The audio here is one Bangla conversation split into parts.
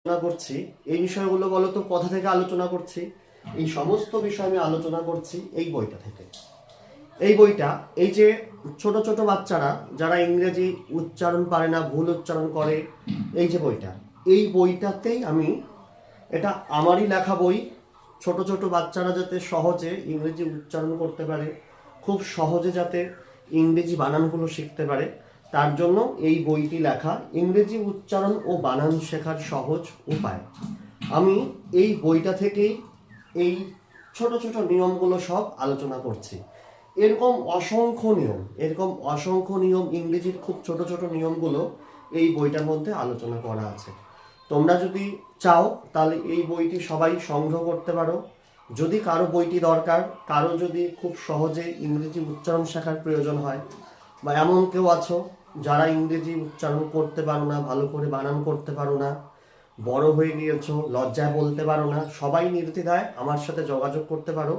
আলোচনা করছি এই বিষয়গুলো বলো তো কোথা থেকে আলোচনা করছি? এই সমস্ত বিষয় আমি আলোচনা করছি এই বইটা থেকে। এই বইটা, এই যে ছোট ছোট বাচ্চারা যারা ইংরেজি উচ্চারণ পারে না, ভুল উচ্চারণ করে, এই যে বইটা, এই বইটাতেই আমি, এটা আমারই লেখা বই, ছোট ছোট বাচ্চারা যাতে সহজে ইংরেজি উচ্চারণ করতে পারে, খুব সহজে যাতে ইংরেজি বানানগুলো শিখতে পারে, তার জন্য এই বইটি লেখা, ইংরেজি উচ্চারণ ও বানান শেখার সহজ উপায়। আমি এই বইটা থেকেই এই ছোট ছোট নিয়মগুলো সব আলোচনা করছি। এরকম অসংখ্য নিয়ম, ইংরেজির খুব ছোট ছোট নিয়মগুলো এই বইটার মধ্যে আলোচনা করা আছে। তোমরা যদি চাও তাহলে এই বইটি সবাই সংগ্রহ করতে পারো। যদি কারো বইটি দরকার, কারো যদি খুব সহজে ইংরেজি উচ্চারণ শেখার প্রয়োজন হয়, বা এমন কেউ আছো যারা ইংরেজি উচ্চারণ করতে পারো না, ভালো করে বানান করতে পারো না, বড় হয়ে গিয়েছো, লজ্জায় বলতে পারো না, সবাই নির্দ্বিধায় আমার সাথে যোগাযোগ করতে পারো।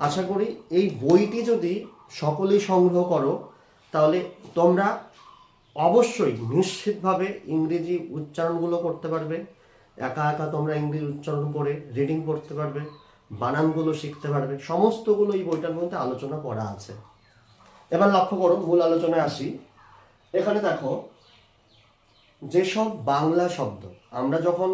আশা করি এই বইটি যদি সকলেই সংগ্রহ করো তাহলে তোমরা অবশ্যই নিশ্চিতভাবে ইংরেজি উচ্চারণগুলো করতে পারবে। একা একা তোমরা ইংরেজি উচ্চারণ করে রিডিং করতে পারবে, বানানগুলো শিখতে পারবে, সমস্তগুলো এই বইটার মধ্যে আলোচনা করা আছে। এবার লক্ষ্য করো, মূল আলোচনায় আসি। এখানে দেখো, যেসব বাংলা শব্দ আমরা যখন